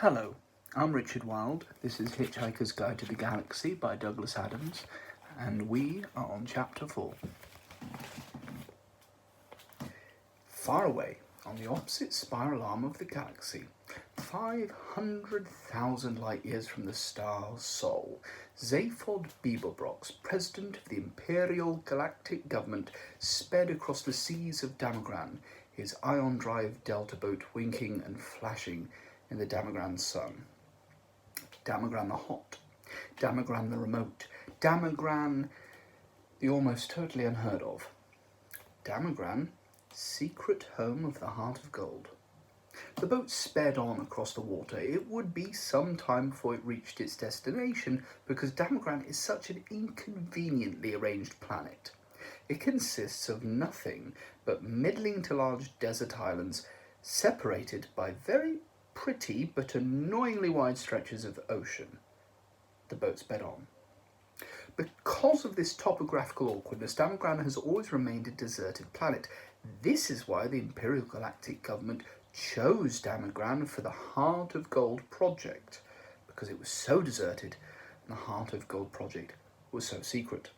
Hello, I'm Richard Wilde. This is Hitchhiker's Guide to the Galaxy by Douglas Adams, and we are on Chapter 4. Far away, on the opposite spiral arm of the galaxy, 500,000 light years from the star Sol, Zaphod Beeblebrox, president of the Imperial Galactic Government, sped across the seas of Damagran, his ion drive delta boat winking and flashing in the Damagran sun. Damagran the hot, Damagran the remote, Damagran the almost totally unheard of. Damagran, secret home of the Heart of Gold. The boat sped on across the water. It would be some time before it reached its destination because Damagran is such an inconveniently arranged planet. It consists of nothing but middling to large desert islands separated by very pretty but annoyingly wide stretches of ocean. The boat sped on. Because of this topographical awkwardness, Damagran has always remained a deserted planet. This is why the Imperial Galactic Government chose Damagran for the Heart of Gold project, because it was so deserted and the Heart of Gold project was so secret.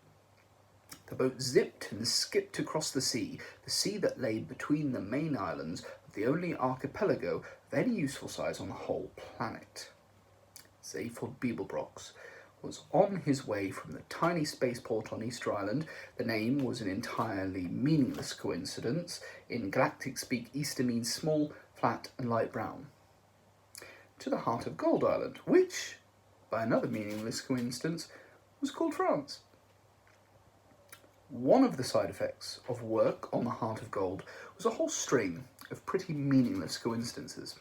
The boat zipped and skipped across the sea that lay between the main islands of the only archipelago of any useful size on the whole planet. Zaphod Beeblebrox was on his way from the tiny spaceport on Easter Island. The name was an entirely meaningless coincidence. In galactic speak, Easter means small, flat, and light brown. To the Heart of Gold Island, which, by another meaningless coincidence, was called France. One of the side effects of work on the Heart of Gold was a whole string of pretty meaningless coincidences.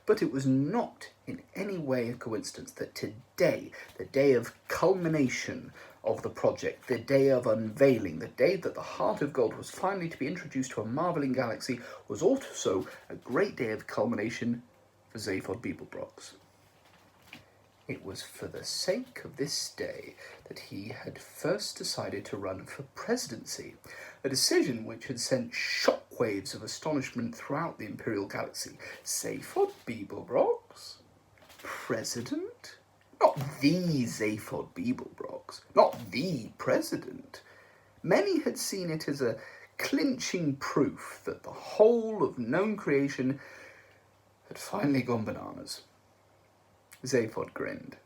But it was not in any way a coincidence that today, the day of culmination of the project, the day of unveiling, the day that the Heart of Gold was finally to be introduced to a marvelling galaxy, was also a great day of culmination for Zaphod Beeblebrox. It was for the sake of this day that he had first decided to run for presidency, a decision which had sent shockwaves of astonishment throughout the Imperial Galaxy. Zaphod Beeblebrox? President? Not the Zaphod Beeblebrox, not the president. Many had seen it as a clinching proof that the whole of known creation had finally gone bananas. Zaphod grinned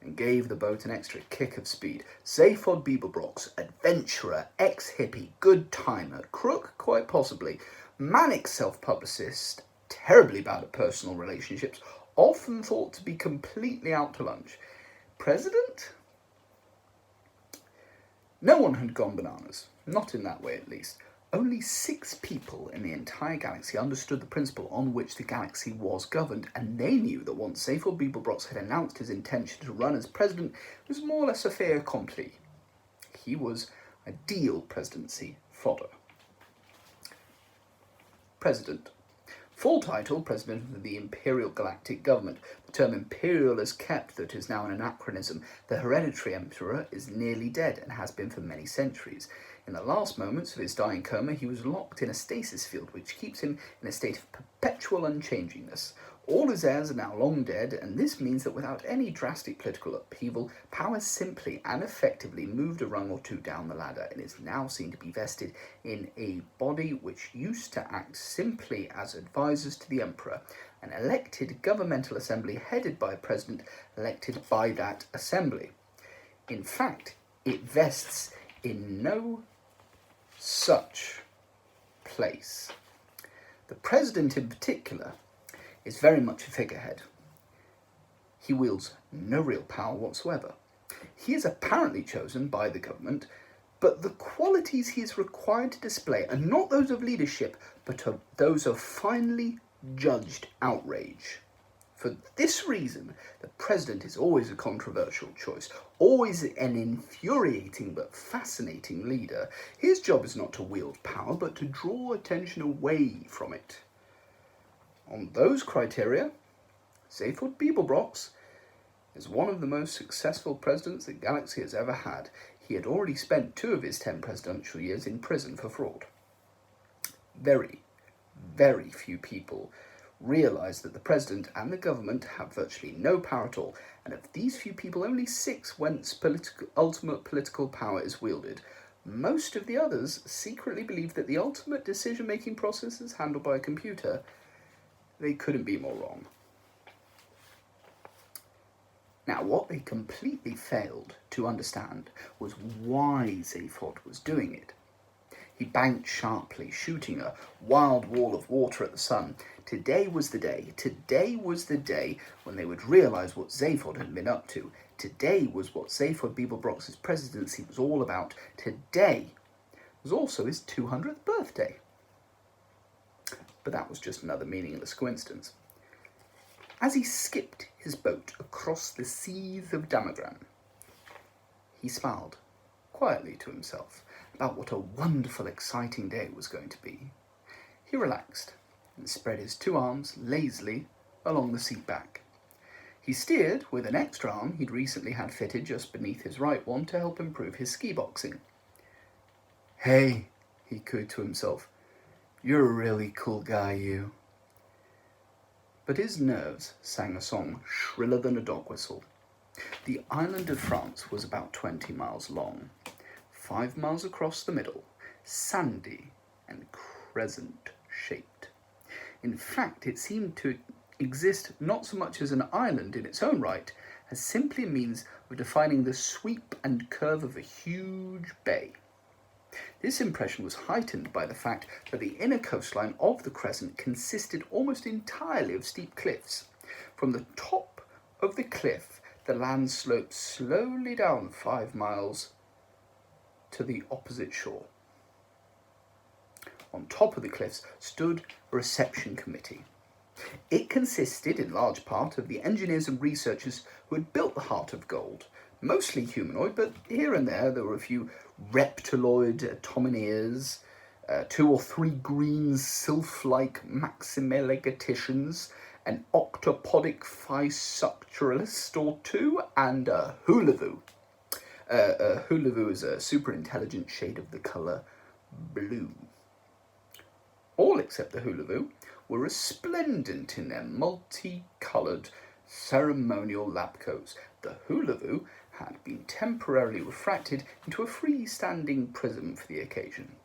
and gave the boat an extra kick of speed. Zaphod Beeblebrox, adventurer, ex-hippie, good timer, crook quite possibly, manic self-publicist, terribly bad at personal relationships, often thought to be completely out to lunch. President? No one had gone bananas, not in that way at least. Only 6 people in the entire galaxy understood the principle on which the galaxy was governed, and they knew that once Zaphod Beeblebrox had announced his intention to run as president, it was more or less a fait accompli. He was ideal presidency fodder. President. Full title, President of the Imperial Galactic Government. The term imperial is kept, that is now an anachronism. The hereditary emperor is nearly dead and has been for many centuries. In the last moments of his dying coma, he was locked in a stasis field which keeps him in a state of perpetual unchangingness. All his heirs are now long dead, and this means that without any drastic political upheaval, power simply and effectively moved a rung or two down the ladder and is now seen to be vested in a body which used to act simply as advisors to the emperor, an elected governmental assembly headed by a president elected by that assembly. In fact, it vests in no such place. The president in particular is very much a figurehead. He wields no real power whatsoever. He is apparently chosen by the government, but the qualities he is required to display are not those of leadership, but those of finely judged outrage. For this reason, the president is always a controversial choice, always an infuriating but fascinating leader. His job is not to wield power, but to draw attention away from it. On those criteria, Zaphod Beeblebrox is one of the most successful presidents the galaxy has ever had. He had already spent 2 of his 10 presidential years in prison for fraud. Very, very few people realised that the president and the government have virtually no power at all, and of these few people, only 6 whence ultimate political power is wielded. Most of the others secretly believe that the ultimate decision-making process is handled by a computer. They couldn't be more wrong. Now, what they completely failed to understand was why Zaphod was doing it. He banked sharply, shooting a wild wall of water at the sun. Today was the day. Today was the day when they would realise what Zaphod had been up to. Today was what Zaphod Beeblebrox' presidency was all about. Today was also his 200th birthday. But that was just another meaningless coincidence. As he skipped his boat across the seas of Damagran, he smiled quietly to himself about what a wonderful, exciting day it was going to be. He relaxed and spread his 2 arms lazily along the seat back. He steered with an extra arm he'd recently had fitted just beneath his right one to help improve his ski boxing. "Hey," he cooed to himself, "you're a really cool guy, you." But his nerves sang a song shriller than a dog whistle. The island of France was about 20 miles long, 5 miles across the middle, sandy and crescent-shaped. In fact, it seemed to exist not so much as an island in its own right, as simply a means of defining the sweep and curve of a huge bay. This impression was heightened by the fact that the inner coastline of the crescent consisted almost entirely of steep cliffs. From the top of the cliff, the land sloped slowly down 5 miles to the opposite shore. On top of the cliffs stood a reception committee. It consisted in large part of the engineers and researchers who had built the Heart of Gold, mostly humanoid, but here and there were a few reptiloid Tomineers, 2 or 3 green sylph-like maximelegaticians, an octopodic physucturalist or 2, and a Hulavu. A Hulavu is a super-intelligent shade of the colour blue. All except the Hulavu were resplendent in their multi-coloured ceremonial lab coats. The Hulavu had been temporarily refracted into a freestanding prism for the occasion.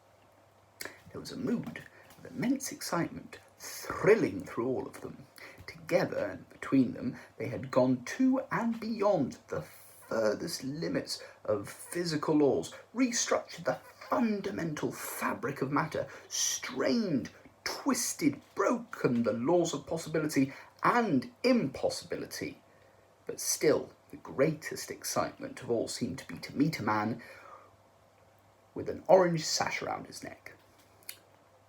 There was a mood of immense excitement thrilling through all of them. Together and between them, they had gone to and beyond the furthest limits of physical laws, restructured the fundamental fabric of matter, strained, twisted, broken the laws of possibility and impossibility. But still, the greatest excitement of all seemed to be to meet a man with an orange sash around his neck.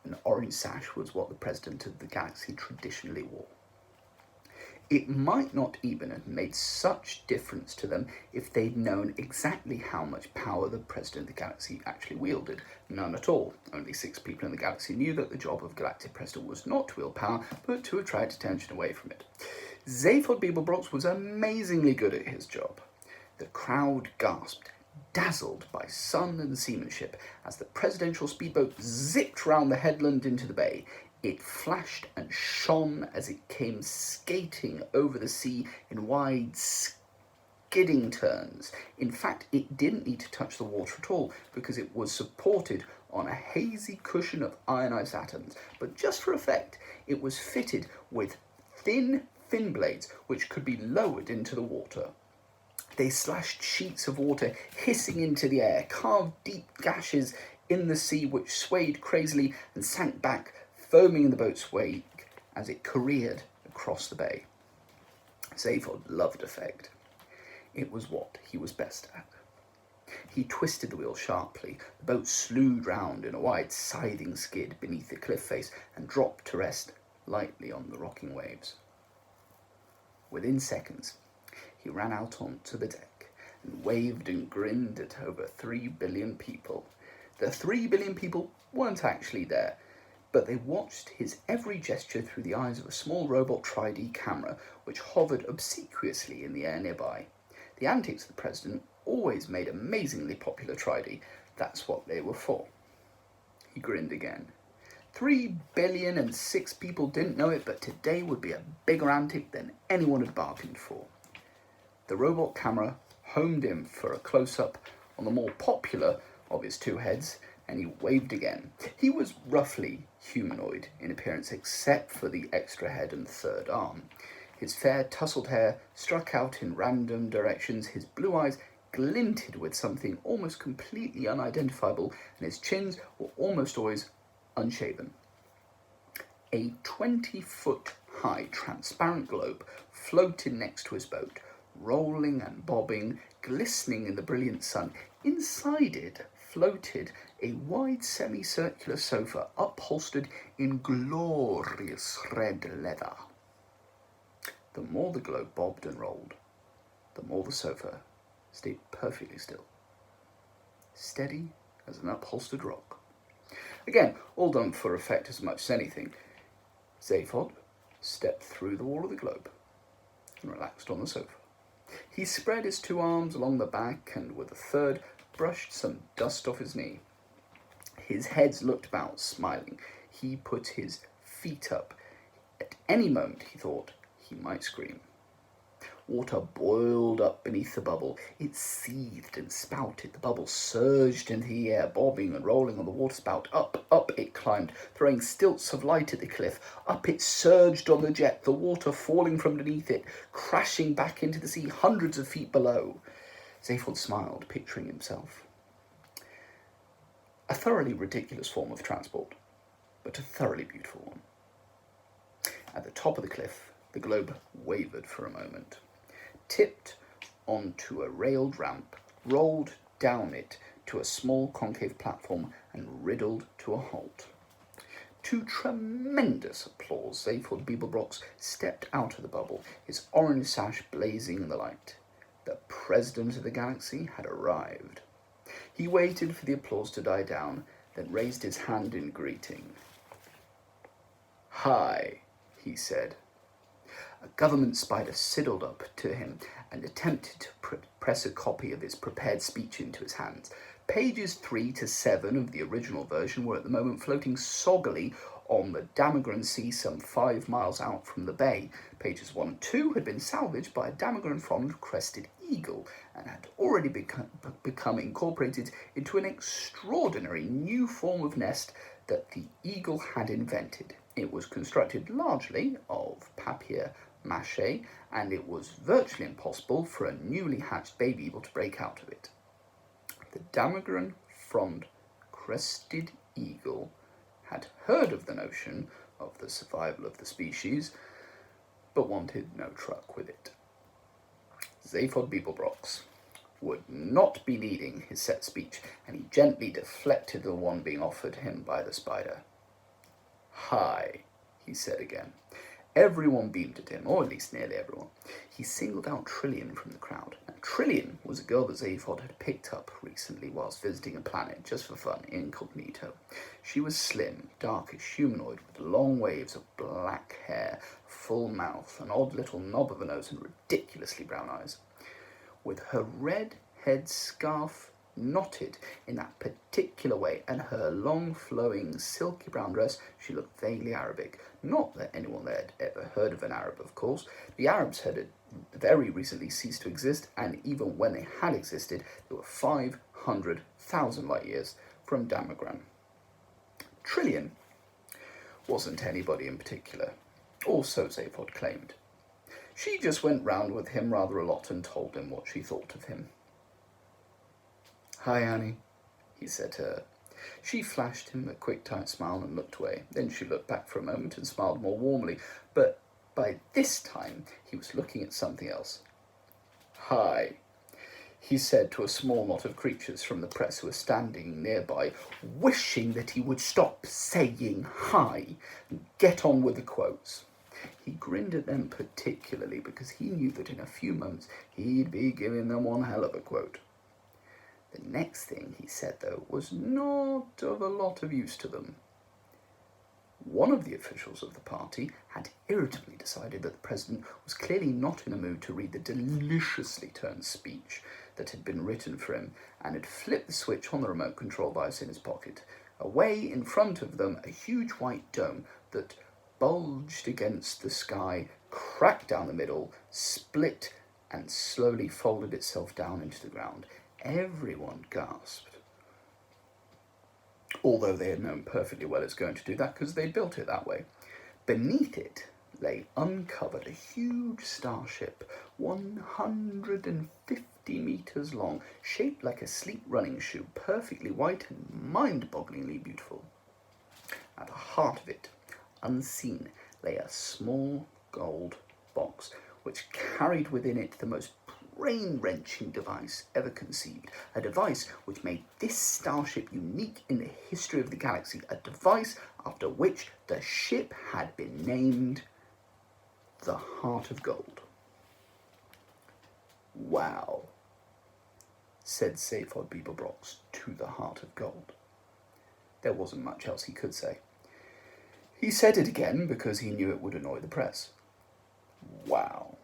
An orange sash was what the President of the Galaxy traditionally wore. It might not even have made such difference to them if they'd known exactly how much power the President of the Galaxy actually wielded. None at all. Only 6 people in the galaxy knew that the job of Galactic President was not to wield power, but to attract attention away from it. Zaphod Beeblebrox was amazingly good at his job. The crowd gasped, dazzled by sun and seamanship, as the presidential speedboat zipped round the headland into the bay. It flashed and shone as it came skating over the sea in wide, skidding turns. In fact, it didn't need to touch the water at all, because it was supported on a hazy cushion of ionized atoms. But just for effect, it was fitted with thin fin blades which could be lowered into the water. They slashed sheets of water hissing into the air, carved deep gashes in the sea which swayed crazily and sank back, foaming in the boat's wake as it careered across the bay. Zaphod loved effect. It was what he was best at. He twisted the wheel sharply. The boat slewed round in a wide, scything skid beneath the cliff face and dropped to rest lightly on the rocking waves. Within seconds, he ran out onto the deck and waved and grinned at over 3 billion people. The 3 billion people weren't actually there, but they watched his every gesture through the eyes of a small robot Tri-D camera which hovered obsequiously in the air nearby. The antics of the president always made amazingly popular Tri-D. That's what they were for. He grinned again. 3,000,000,006 people didn't know it, but today would be a bigger antic than anyone had bargained for. The robot camera homed in for a close-up on the more popular of his two heads, and he waved again. He was roughly humanoid in appearance, except for the extra head and third arm. His fair, tousled hair struck out in random directions, his blue eyes glinted with something almost completely unidentifiable, and his chins were almost always unshaven. A 20-foot-high transparent globe floated next to his boat, rolling and bobbing, glistening in the brilliant sun. Inside it floated a wide semicircular sofa upholstered in glorious red leather. The more the globe bobbed and rolled, the more the sofa stayed perfectly still, steady as an upholstered rock. Again, all done for effect as much as anything. Zaphod stepped through the wall of the globe and relaxed on the sofa. He spread his two arms along the back and with a third brushed some dust off his knee. His head looked about, smiling. He put his feet up. At any moment, he thought, he might scream. Water boiled up beneath the bubble. It seethed and spouted. The bubble surged into the air, bobbing and rolling on the waterspout. Up it climbed, throwing stilts of light at the cliff. Up it surged on the jet, the water falling from beneath it, crashing back into the sea hundreds of feet below. Zaphod smiled, picturing himself. A thoroughly ridiculous form of transport, but a thoroughly beautiful one. At the top of the cliff, the globe wavered for a moment, tipped onto a railed ramp, rolled down it to a small concave platform, and riddled to a halt. To tremendous applause, Zaphod Beeblebrox stepped out of the bubble, his orange sash blazing in the light. The President of the Galaxy had arrived. He waited for the applause to die down, then raised his hand in greeting. "Hi," he said. A government spider sidled up to him and attempted to press a copy of his prepared speech into his hands. Pages 3 to 7 of the original version were at the moment floating soggily on the Damagran Sea some 5 miles out from the bay. Pages 1 and 2 had been salvaged by a Damagran frond crested eagle and had already become incorporated into an extraordinary new form of nest that the eagle had invented. It was constructed largely of papier-mâché, and it was virtually impossible for a newly hatched baby eagle to break out of it. The Damagran frond crested eagle had heard of the notion of the survival of the species, but wanted no truck with it. Zaphod Beeblebrox would not be needing his set speech, and he gently deflected the one being offered him by the spider. "Hi," he said again. Everyone beamed at him, or at least nearly everyone. He singled out Trillian from the crowd. Now, Trillian was a girl that Zaphod had picked up recently whilst visiting a planet, just for fun, incognito. She was slim, darkish, humanoid, with long waves of black hair, full mouth, an odd little knob of a nose, and ridiculously brown eyes. With her red head scarf knotted in that particular way, and her long flowing silky brown dress, she looked vaguely Arabic. Not that anyone there had ever heard of an Arab, of course. The Arabs had very recently ceased to exist, and even when they had existed, they were 500,000 light years from Damagran. Trillian wasn't anybody in particular, or so Zaphod claimed. She just went round with him rather a lot and told him what she thought of him. "Hi, Annie," he said to her. She flashed him a quick, tight smile and looked away. Then she looked back for a moment and smiled more warmly, but by this time he was looking at something else. "Hi," he said to a small knot of creatures from the press who were standing nearby, wishing that he would stop saying hi and get on with the quotes. He grinned at them particularly because he knew that in a few moments he'd be giving them one hell of a quote. The next thing he said, though, was not of a lot of use to them. One of the officials of the party had irritably decided that the president was clearly not in a mood to read the deliciously turned speech that had been written for him, and had flipped the switch on the remote control device in his pocket. Away in front of them, a huge white dome that bulged against the sky, cracked down the middle, split, and slowly folded itself down into the ground. Everyone gasped. Although they had known perfectly well it's going to do that because they'd built it that way. Beneath it lay uncovered a huge starship, 150 meters long, shaped like a sleek running shoe, perfectly white and mind-bogglingly beautiful. At the heart of it, unseen, lay a small gold box, which carried within it the most brain-wrenching device ever conceived, a device which made this starship unique in the history of the galaxy, a device after which the ship had been named the Heart of Gold. Wow, said Zaphod Beeblebrox to the Heart of Gold. There wasn't much else he could say. He said it again because he knew it would annoy the press. Wow.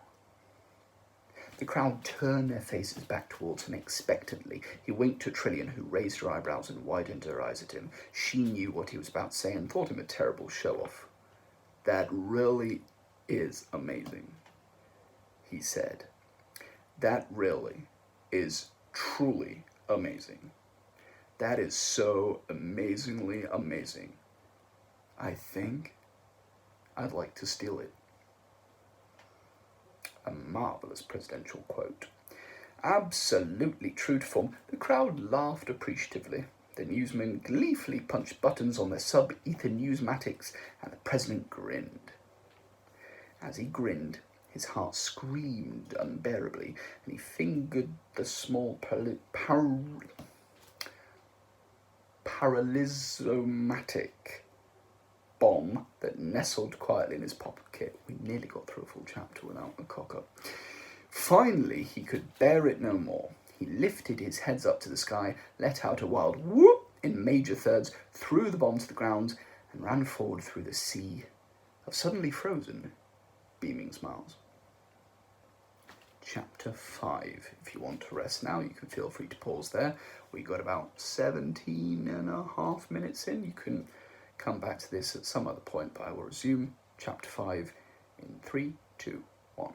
The crowd turned their faces back towards him expectantly. He winked to Trillian, who raised her eyebrows and widened her eyes at him. She knew what he was about to say and thought him a terrible show-off. That really is amazing, he said. That really is truly amazing. That is so amazingly amazing. I think I'd like to steal it. A marvellous presidential quote. Absolutely true to form, the crowd laughed appreciatively. The newsmen gleefully punched buttons on their sub-ether newsmatics, and the president grinned. As he grinned, his heart screamed unbearably, and he fingered the small paralysomatic bomb that nestled quietly in his pocket. We nearly got through a full chapter without a cock-up. Finally, he could bear it no more. He lifted his heads up to the sky, let out a wild whoop in major thirds, threw the bomb to the ground, and ran forward through the sea of suddenly frozen, beaming smiles. Chapter 5. If you want to rest now, you can feel free to pause there. We got about 17 and a half minutes in. You can come back to this at some other point, but I will resume Chapter 5 in 3, 2, 1.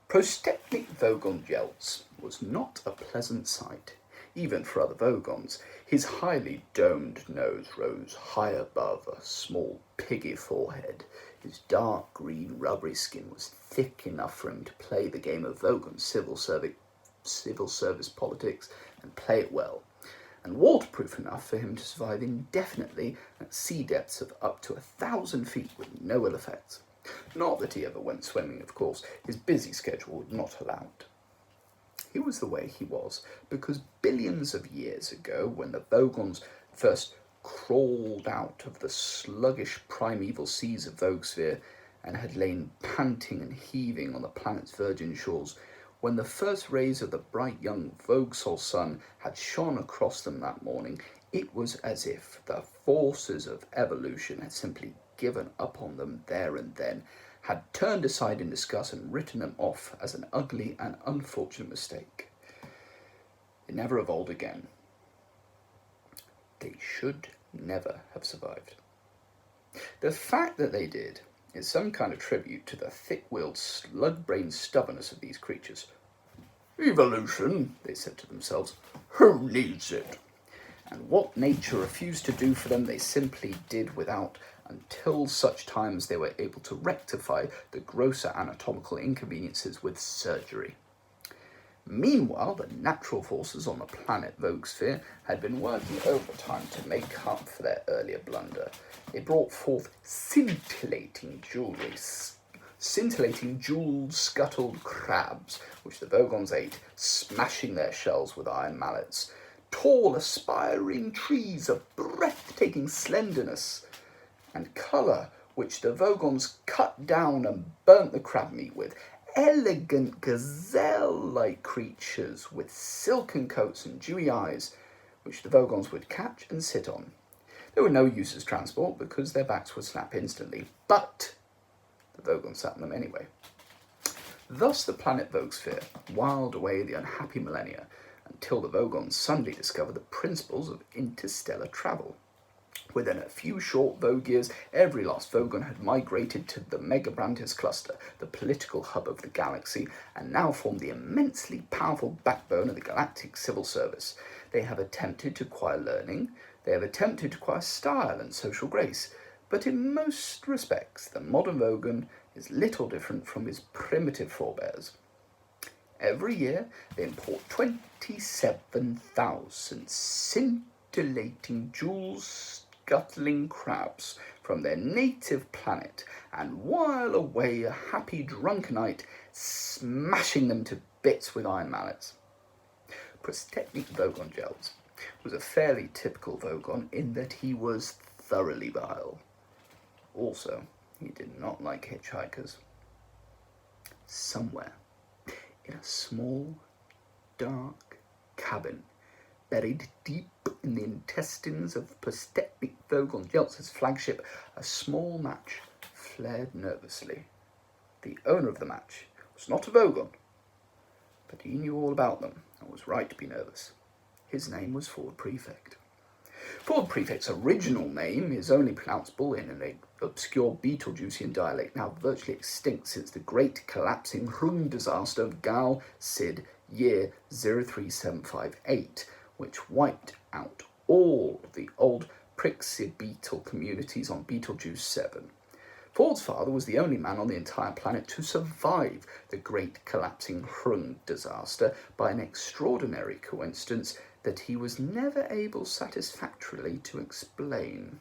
Prostetnik Vogon Jeltz was not a pleasant sight, even for other Vogons. His highly domed nose rose high above a small piggy forehead. His dark green rubbery skin was thick enough for him to play the game of Vogon civil service politics and play it well, and waterproof enough for him to survive indefinitely at sea depths of up to 1,000 feet with no ill effects. Not that he ever went swimming, of course. His busy schedule would not allow it. He was the way he was because billions of years ago, when the Vogons first crawled out of the sluggish primeval seas of Vogsphere and had lain panting and heaving on the planet's virgin shores, when the first rays of the bright young Vogsol sun had shone across them that morning, it was as if the forces of evolution had simply given up on them there and then, had turned aside in disgust and written them off as an ugly and unfortunate mistake. They never evolved again. They should never have survived. The fact that they did is some kind of tribute to the thick-willed, slug-brained stubbornness of these creatures. Evolution, they said to themselves, who needs it? And what nature refused to do for them, they simply did without, until such time as they were able to rectify the grosser anatomical inconveniences with surgery. Meanwhile, the natural forces on the planet Vogsphere had been working overtime to make up for their earlier blunder. They brought forth scintillating jewel-scuttled crabs, which the Vogons ate, smashing their shells with iron mallets. Tall, aspiring trees of breathtaking slenderness and colour, which the Vogons cut down and burnt the crab meat with. Elegant gazelle-like creatures with silken coats and dewy eyes, which the Vogons would catch and sit on. They were no use as transport because their backs would snap instantly, but the Vogons sat on them anyway. Thus the planet Vogsphere whiled away the unhappy millennia, until the Vogons suddenly discovered the principles of interstellar travel. Within a few short Vogue years, every last Vogon had migrated to the Megabrantis cluster, the political hub of the galaxy, and now formed the immensely powerful backbone of the galactic civil service. They have attempted to acquire learning, they have attempted to acquire style and social grace, but in most respects, the modern Vogon is little different from his primitive forebears. Every year, they import 27,000 scintillating jewel-scuttling crabs from their native planet and while away a happy drunken night, smashing them to bits with iron mallets. Prostetnik Vogon Gels was a fairly typical Vogon in that he was thoroughly vile. Also, he did not like hitchhikers. Somewhere, in a small, dark cabin, buried deep in the intestines of Prostetnik Vogon Jeltz's flagship, a small match flared nervously. The owner of the match was not a Vogon, but he knew all about them and was right to be nervous. His name was Ford Prefect. Ford Prefect's original name is only pronounceable in an obscure Betelgeusian dialect now virtually extinct since the great collapsing Hrung disaster of Gal Cid year 03758, which wiped out all the old Prixid beetle communities on Betelgeuse 7. Ford's father was the only man on the entire planet to survive the great collapsing Hrung disaster by an extraordinary coincidence that he was never able satisfactorily to explain.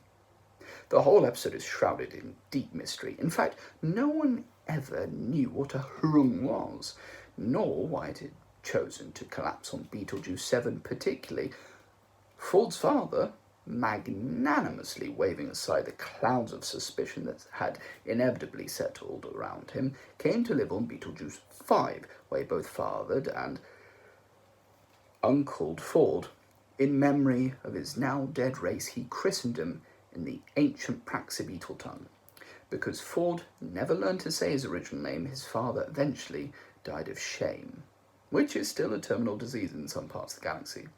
The whole episode is shrouded in deep mystery. In fact, no one ever knew what a Hrung was, nor why it had chosen to collapse on Betelgeuse 7 particularly. Ford's father, magnanimously waving aside the clouds of suspicion that had inevitably settled around him, came to live on Betelgeuse 5, where he both fathered and uncled Ford. In memory of his now dead race, he christened him in the ancient Praxibeetle tongue. Because Ford never learned to say his original name, his father eventually died of shame, which is still a terminal disease in some parts of the galaxy.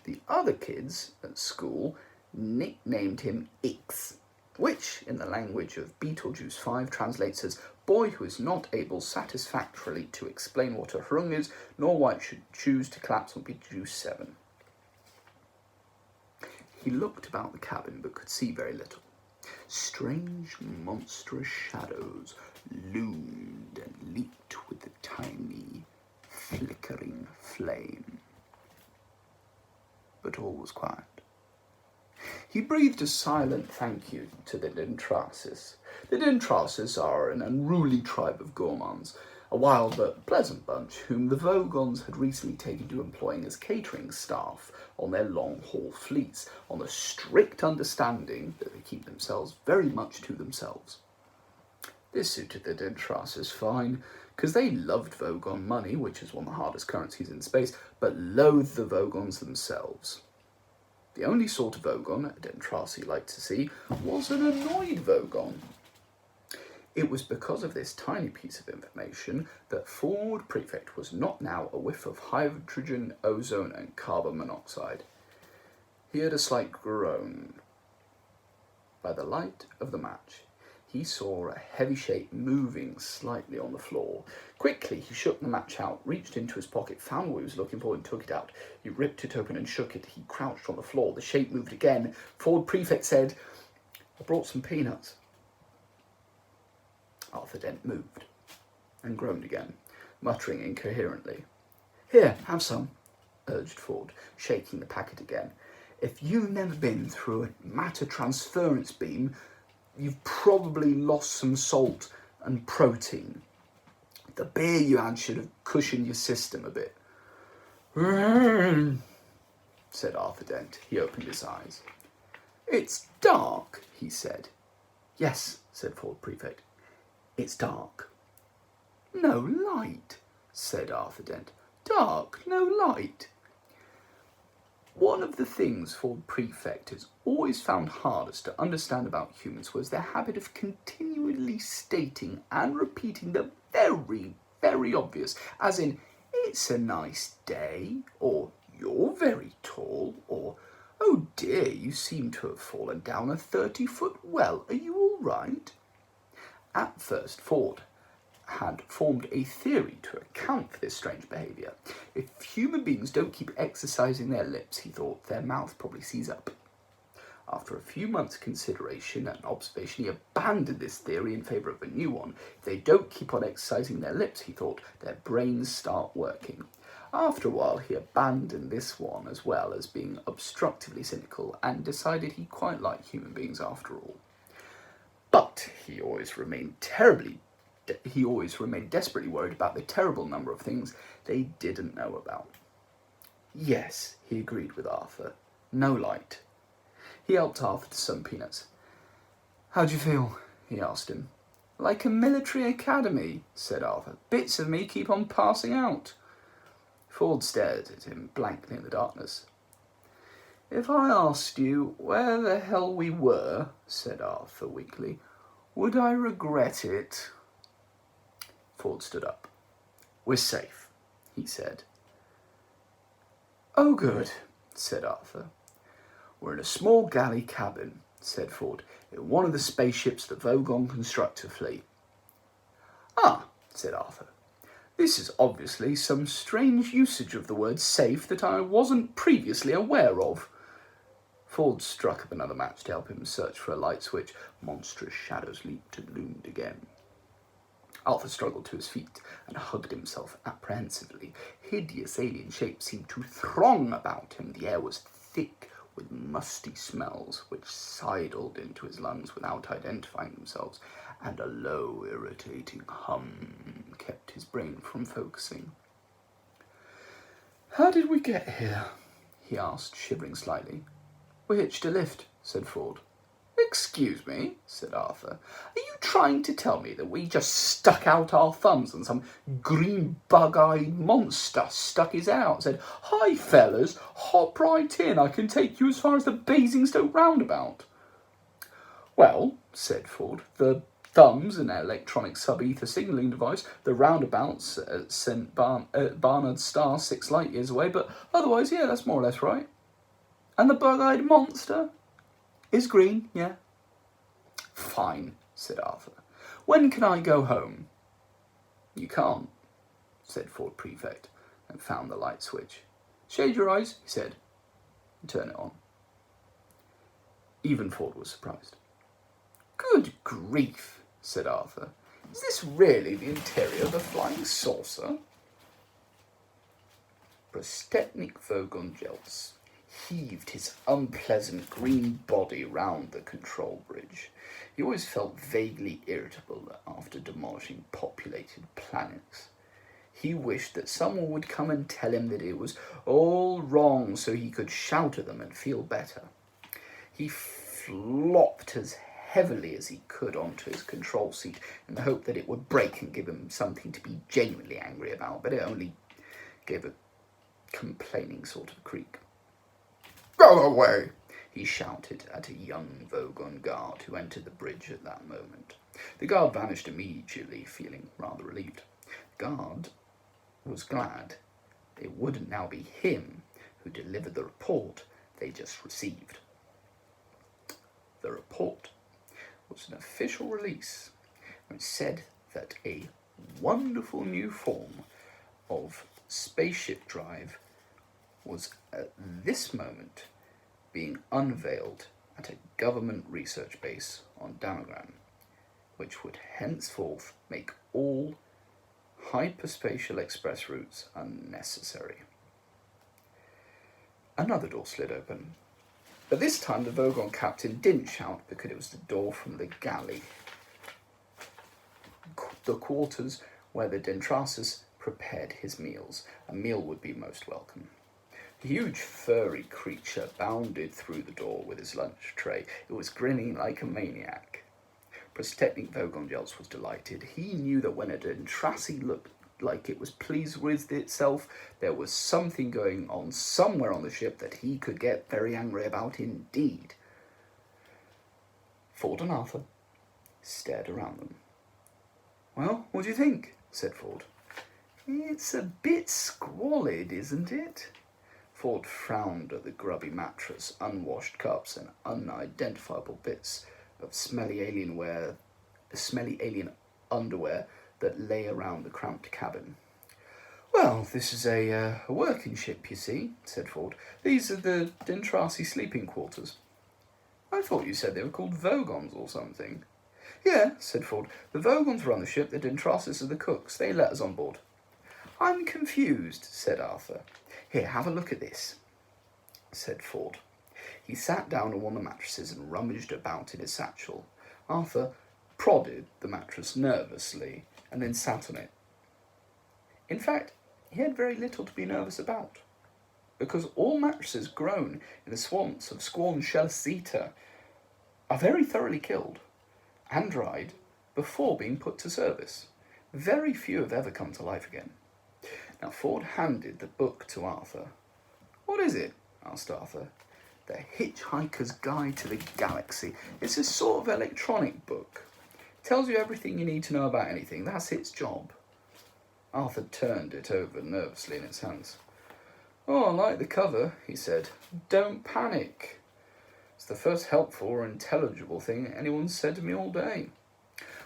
The other kids at school nicknamed him Ix, which, in the language of Betelgeuse 5, translates as boy who is not able satisfactorily to explain what a Hrung is, nor why it should choose to collapse on Betelgeuse 7. He looked about the cabin but could see very little. Strange, monstrous shadows loomed and leaped with the tiny, flickering flame. But all was quiet. He breathed a silent thank you to the Dintrasis. The Dintrasis are an unruly tribe of gourmands, a wild but pleasant bunch whom the Vogons had recently taken to employing as catering staff on their long-haul fleets, on the strict understanding that they keep themselves very much to themselves. This suited the Dintrasis fine, because they loved Vogon money, which is one of the hardest currencies in space, but loathed the Vogons themselves. The only sort of Vogon Dentrasi liked to see was an annoyed Vogon. It was because of this tiny piece of information that Ford Prefect was not now a whiff of hydrogen, ozone, and carbon monoxide. He had a slight groan. By the light of the match, he saw a heavy shape moving slightly on the floor. Quickly, he shook the match out, reached into his pocket, found what he was looking for, and took it out. He ripped it open and shook it. He crouched on the floor. The shape moved again. Ford Prefect said, "I brought some peanuts." Arthur Dent moved and groaned again, muttering incoherently. "Here, have some," urged Ford, shaking the packet again. "If you've never been through a matter transference beam, you've probably lost some salt and protein. The beer you had should have cushioned your system a bit." Said Arthur Dent. He opened his eyes. "It's dark," he said. "Yes," said Ford Prefect. "It's dark." "No light," said Arthur Dent. "Dark, no light." One of the things Ford Prefect has always found hardest to understand about humans was their habit of continually stating and repeating the very, very obvious, as in, it's a nice day, or you're very tall, or oh dear, you seem to have fallen down a 30-foot well. Are you all right? At first, Ford had formed a theory to account for this strange behaviour. If human beings don't keep exercising their lips, he thought, their mouth probably sees up. After a few months' consideration and observation, he abandoned this theory in favour of a new one. If they don't keep on exercising their lips, he thought, their brains start working. After a while, he abandoned this one as well as being obstructively cynical and decided he quite liked human beings after all. But he always remained desperately worried about the terrible number of things they didn't know about. Yes, he agreed with Arthur. No light. He helped Arthur to some peanuts. How do you feel? He asked him. Like a military academy, said Arthur. Bits of me keep on passing out. Ford stared at him blankly in the darkness. If I asked you where the hell we were, said Arthur weakly, would I regret it? Ford stood up. We're safe, he said. Oh, good, said Arthur. We're in a small galley cabin, said Ford, in one of the spaceships the Vogon constructor fleet. Ah, said Arthur. This is obviously some strange usage of the word safe that I wasn't previously aware of. Ford struck up another match to help him search for a light switch. Monstrous shadows leaped and loomed again. Arthur struggled to his feet and hugged himself apprehensively. Hideous alien shapes seemed to throng about him. The air was thick with musty smells which sidled into his lungs without identifying themselves, and a low, irritating hum kept his brain from focusing. How did we get here? He asked, shivering slightly. We hitched a lift, said Ford. Excuse me, said Arthur. Are you trying to tell me that we just stuck out our thumbs and some green bug-eyed monster stuck his head out and said, Hi, fellas, hop right in. I can take you as far as the Basingstoke roundabout. Well, said Ford, the thumbs, an electronic sub-ether signalling device, the roundabouts at St. Barnard's Star 6 light years away, but otherwise, yeah, that's more or less right. And the bug-eyed monster is green, yeah. Fine, said Arthur. When can I go home? You can't, said Ford Prefect, and found the light switch. Shade your eyes, he said, and turn it on. Even Ford was surprised. Good grief, said Arthur. Is this really the interior of a flying saucer? Prostetnik Vogon Jeltz heaved his unpleasant green body round the control bridge. He always felt vaguely irritable after demolishing populated planets. He wished that someone would come and tell him that it was all wrong so he could shout at them and feel better. He flopped as heavily as he could onto his control seat in the hope that it would break and give him something to be genuinely angry about, but it only gave a complaining sort of creak. Go away, he shouted at a young Vogon guard who entered the bridge at that moment. The guard vanished immediately, feeling rather relieved. The guard was glad it wouldn't now be him who delivered the report they just received. The report was an official release which said that a wonderful new form of spaceship drive was at this moment being unveiled at a government research base on Damagran, which would henceforth make all hyperspatial express routes unnecessary. Another door slid open, but this time the Vogon captain didn't shout because it was the door from the galley, the quarters where the Dentrasus prepared his meals. A meal would be most welcome. The huge furry creature bounded through the door with his lunch tray. It was grinning like a maniac. Prostetnik Vogon Jeltz was delighted. He knew that when a Dentrasi looked like it was pleased with itself, there was something going on somewhere on the ship that he could get very angry about indeed. Ford and Arthur stared around them. Well, what do you think? Said Ford. It's a bit squalid, isn't it? Ford frowned at the grubby mattress, unwashed cups, and unidentifiable bits of smelly alien underwear that lay around the cramped cabin. Well, this is a working ship, you see, said Ford. These are the Dintrasi sleeping quarters. I thought you said they were called Vogons or something. Yeah, said Ford. The Vogons run the ship, the Dintrasis are the cooks. They let us on board. I'm confused, said Arthur. Here, have a look at this, said Ford. He sat down on one of the mattresses and rummaged about in his satchel. Arthur prodded the mattress nervously and then sat on it. In fact, he had very little to be nervous about, because all mattresses grown in the swamps of Squam Shelliceta are very thoroughly killed and dried before being put to service. Very few have ever come to life again. Now, Ford handed the book to Arthur. What is it? Asked Arthur. The Hitchhiker's Guide to the Galaxy. It's a sort of electronic book. It tells you everything you need to know about anything. That's its job. Arthur turned it over nervously in his hands. Oh, I like the cover, he said. Don't panic. It's the first helpful or intelligible thing anyone's said to me all day.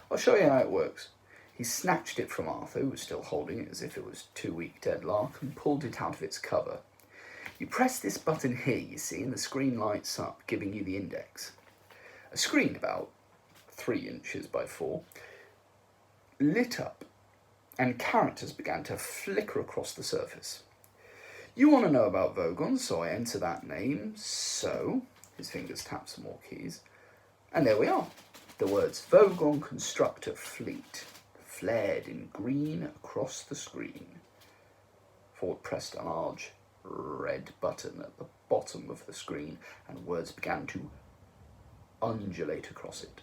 I'll show you how it works. He snatched it from Arthur, who was still holding it as if it was 2 week deadlock, and pulled it out of its cover. You press this button here, you see, and the screen lights up, giving you the index. A screen about 3 inches by 4 lit up, and characters began to flicker across the surface. You want to know about Vogons, so I enter that name. So, his fingers tapped some more keys, and there we are. The words Vogon Constructor Fleet flared in green across the screen. Ford pressed a large red button at the bottom of the screen, and words began to undulate across it.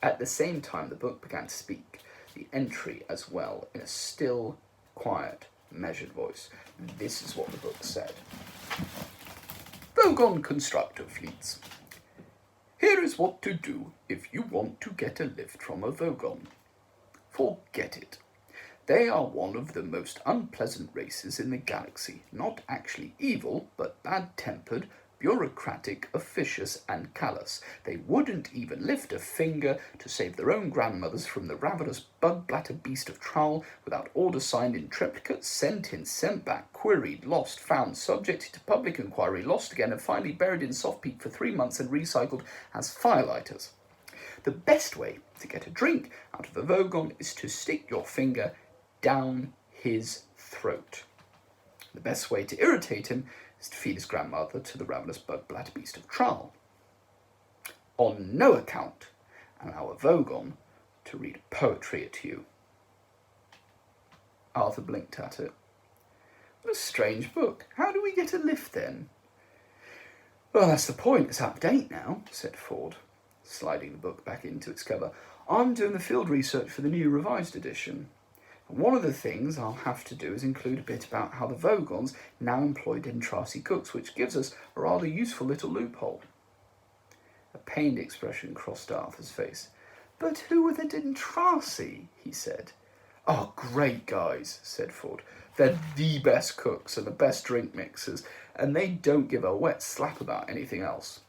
At the same time, the book began to speak, the entry as well, in a still, quiet, measured voice. This is what the book said. Vogon Constructor Fleets. Here is what to do if you want to get a lift from a Vogon. Forget it. They are one of the most unpleasant races in the galaxy. Not actually evil, but bad-tempered, bureaucratic, officious, and callous. They wouldn't even lift a finger to save their own grandmothers from the ravenous bug-bladder beast of Trull without orders signed in triplicate, sent in, sent back, queried, lost, found, subjected to public inquiry, lost again, and finally buried in soft peat for 3 months and recycled as firelighters. The best way to get a drink out of a Vogon is to stick your finger down his throat. The best way to irritate him is to feed his grandmother to the ravenous bug-bladder beast of Trull. On no account allow a Vogon to read poetry at you. Arthur blinked at it. What a strange book. How do we get a lift then? Well, that's the point. It's out of date now, said Ford, sliding the book back into its cover. I'm doing the field research for the new revised edition. And one of the things I'll have to do is include a bit about how the Vogons now employ Dintrasi cooks, which gives us a rather useful little loophole. A pained expression crossed Arthur's face. But who are the Dintrasi? He said. Oh, great guys, said Ford. They're the best cooks and the best drink mixers, and they don't give a wet slap about anything else.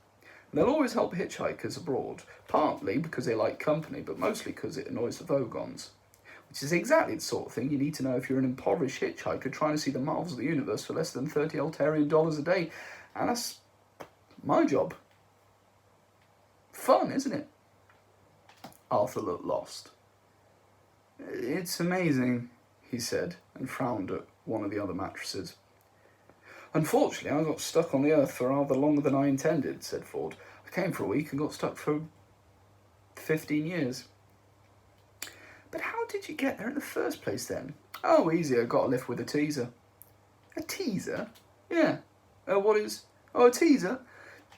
They'll always help hitchhikers abroad, partly because they like company, but mostly because it annoys the Vogons. Which is exactly the sort of thing you need to know if you're an impoverished hitchhiker trying to see the marvels of the universe for less than 30 Altarian dollars a day. And that's my job. Fun, isn't it? Arthur looked lost. It's amazing, he said, and frowned at one of the other mattresses. Unfortunately, I got stuck on the Earth for rather longer than I intended, said Ford. I came for a week and got stuck for 15 years. But how did you get there in the first place then? Oh, easy, I got a lift with a teaser. A teaser? Yeah. What is? Oh, a teaser?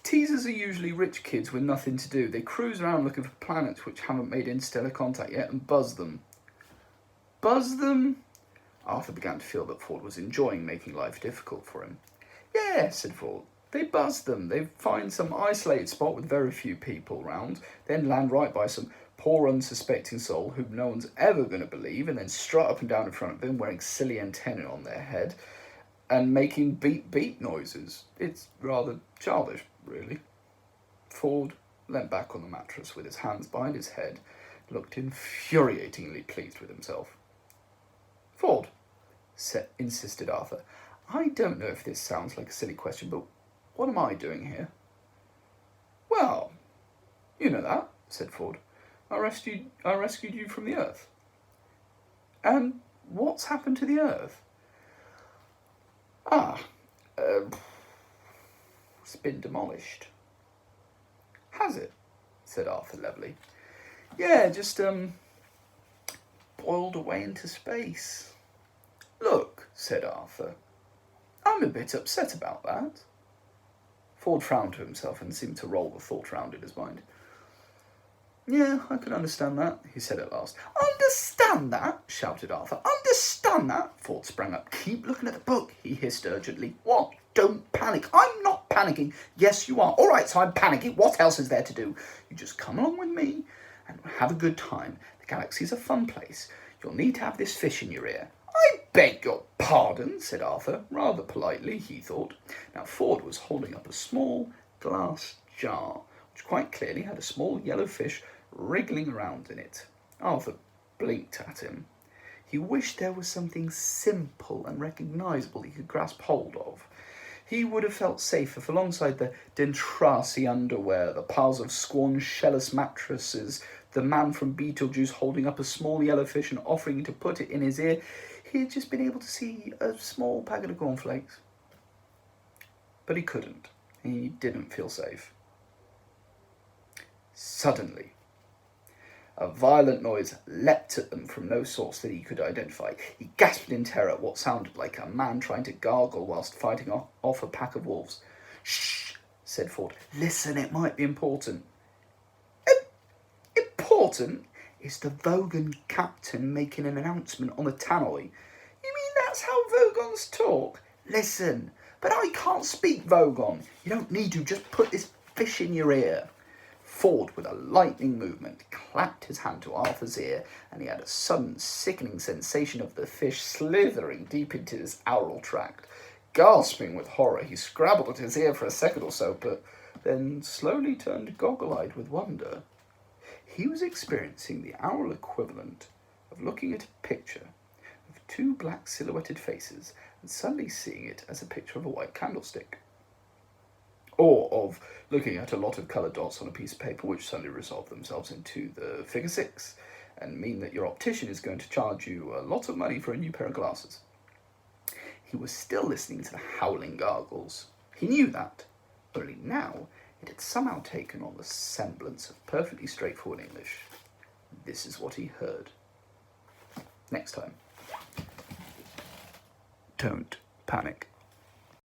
Teasers are usually rich kids with nothing to do. They cruise around looking for planets which haven't made interstellar contact yet and buzz them. Buzz them? Arthur began to feel that Ford was enjoying making life difficult for him. Yeah, said Ford. They buzz them. They find some isolated spot with very few people around, then land right by some poor unsuspecting soul whom no one's ever going to believe, and then strut up and down in front of him wearing silly antennae on their head and making beep beep noises. It's rather childish, really. Ford leant back on the mattress with his hands behind his head, looked infuriatingly pleased with himself. Ford, insisted Arthur, I don't know if this sounds like a silly question, but what am I doing here? Well, you know that, said Ford. I rescued you from the Earth. And what's happened to the Earth? It's been demolished. Has it? Said Arthur levelly. Yeah, just, boiled away into space. Look, said Arthur, I'm a bit upset about that. Ford frowned to himself and seemed to roll the thought round in his mind. Yeah, I can understand that, he said at last. Understand that? Shouted Arthur. Understand that? Ford sprang up. Keep looking at the book, he hissed urgently. What? Don't panic. I'm not panicking. Yes, you are. All right, so I'm panicking. What else is there to do? You just come along with me and have a good time. The galaxy's a fun place. You'll need to have this fish in your ear. I beg your pardon, said Arthur, rather politely, he thought. Now, Ford was holding up a small glass jar, which quite clearly had a small yellow fish wriggling around in it. Arthur blinked at him. He wished there was something simple and recognisable he could grasp hold of. He would have felt safe if, alongside the Dentrasi underwear, the piles of squanchellus mattresses, the man from Beetlejuice holding up a small yellow fish and offering to put it in his ear, he had just been able to see a small packet of cornflakes. But he couldn't. He didn't feel safe. Suddenly, a violent noise leapt at them from no source that he could identify. He gasped in terror at what sounded like a man trying to gargle whilst fighting off a pack of wolves. Shh, said Ford. Listen, it might be important. Important? Is the Vogon captain making an announcement on the tannoy? You mean that's how Vogons talk? Listen, but I can't speak Vogon. You don't need to. Just put this fish in your ear. Ford, with a lightning movement, clapped his hand to Arthur's ear, and he had a sudden sickening sensation of the fish slithering deep into his aural tract. Gasping with horror, he scrabbled at his ear for a second or so, but then slowly turned goggle-eyed with wonder. He was experiencing the aural equivalent of looking at a picture of two black silhouetted faces and suddenly seeing it as a picture of a white candlestick. Or of looking at a lot of coloured dots on a piece of paper which suddenly resolve themselves into the figure 6 and mean that your optician is going to charge you a lot of money for a new pair of glasses. He was still listening to the howling gargles. He knew that, only now it had somehow taken on the semblance of perfectly straightforward English. This is what he heard. Next time. Don't panic.